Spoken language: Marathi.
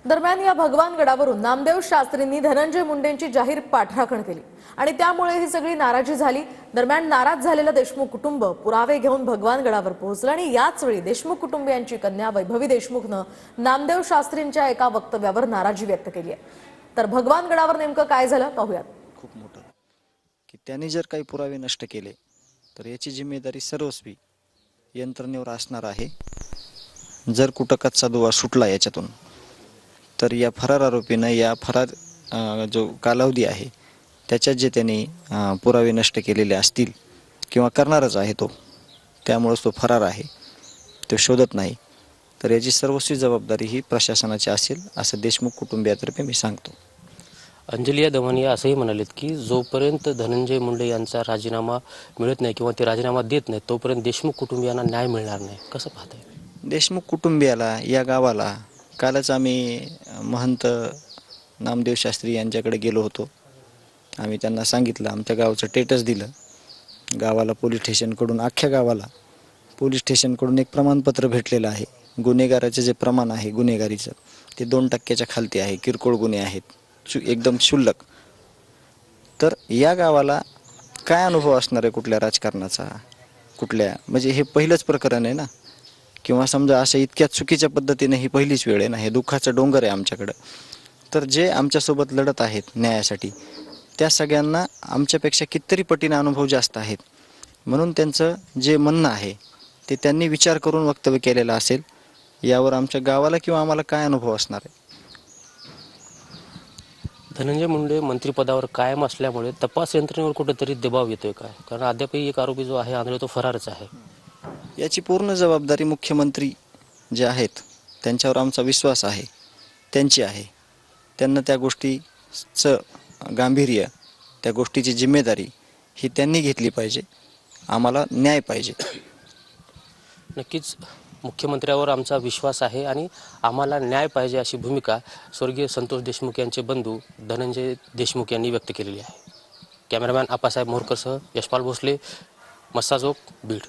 दरम्यान या भगवानगडावरून नामदेव शास्त्रींनी धनंजय मुंडेंची जाहीर पाठराखण केली आणि त्यामुळे ही सगळी नाराजी झाली। दरम्यान नाराज झालेलं देशमुख कुटुंब पुरावे घेऊन भगवानगडावर पोहोचलं आणि याच वेळी देशमुख कुटुंबियांची कन्या वैभवी देशमुखनं नामदेव शास्त्रींच्या एका वक्तव्यावर नाराजी व्यक्त केली आहे। तर भगवानगडावर नेमकं काय झालं पाहूयात। खूप मोठं की त्यांनी जर काही पुरावे नष्ट केले तर याची जिम्मेदारी सर्वस्वी यंत्रणेवर असणार आहे। जर कुठं कच्चा दुवा सुटला याच्यातून तर या फरार आरोपीनं या फरार जो कालावधी आहे त्याच्यात जे त्यांनी पुरावे नष्ट केलेले असतील किंवा करणारच आहे तो, त्यामुळेच तो फरार आहे, तो शोधत नाही, तर याची सर्वस्वी जबाबदारी ही प्रशासनाची असेल असं देशमुख कुटुंबियातर्फे मी सांगतो। अंजली दमनिया असंही म्हणालेत की जोपर्यंत धनंजय मुंडे यांचा राजीनामा मिळत नाही किंवा ते राजीनामा देत नाही तोपर्यंत देशमुख कुटुंबियांना न्याय मिळणार नाही। कसं पाहताय? देशमुख कुटुंबियाला, या गावाला, कालच आम्ही महंत नामदेव शास्त्री यांच्याकडे गेलो होतो। आम्ही त्यांना सांगितलं, आमच्या गावाचं स्टेटस दिलं, गावाला पोलीस स्टेशनकडून, अख्ख्या गावाला पोलीस स्टेशनकडून एक प्रमाणपत्र भेटलेलं आहे। गुन्हेगाराचे जे प्रमाण आहे गुन्हेगारीचं ते 2% खालती आहे, किरकोळ गुन्हे आहेत, एकदम क्षुल्लक। तर या गावाला काय अनुभव असणार आहे कुठल्या राजकारणाचा, कुठल्या, म्हणजे हे पहिलंच प्रकरण आहे ना, किंवा समजा असं इतक्या चुकीच्या पद्धतीने ही पहिलीच वेळ आहे ना, हे दुःखाचं डोंगर आहे आमच्याकडं। तर जे आमच्यासोबत लढत आहेत न्यायासाठी त्या सगळ्यांना आमच्यापेक्षा कितीतरी पटीने अनुभव जास्त आहेत, म्हणून त्यांचं जे म्हणणं आहे ते त्यांनी विचार करून वक्तव्य केलेलं असेल। यावर आमच्या गावाला किंवा आम्हाला काय अनुभव असणार आहे? धनंजय मुंडे मंत्रिपदावर कायम असल्यामुळे तपास यंत्रणेवर कुठेतरी दबाव येतोय काय? कारण अद्यापही एक आरोपी जो आहे आंधळे तो फरारच आहे। याची पूर्ण जबाबदारी मुख्यमंत्री जे आहेत त्यांच्यावर आमचा विश्वास आहे, त्यांची आहे। त्यांना त्या गोष्टीचं गांभीर्य, त्या गोष्टीची जिम्मेदारी ही त्यांनी घेतली पाहिजे। आम्हाला न्याय पाहिजे। नक्कीच मुख्यमंत्र्यावर आमचा विश्वास आहे आणि आम्हाला न्याय पाहिजे अशी भूमिका स्वर्गीय संतोष देशमुख यांचे बंधू धनंजय देशमुख यांनी व्यक्त केलेली आहे। कॅमेरामॅन आप्पासाहेब मोरकरसह यशपाल भोसले, मस्सा चौक, बीड।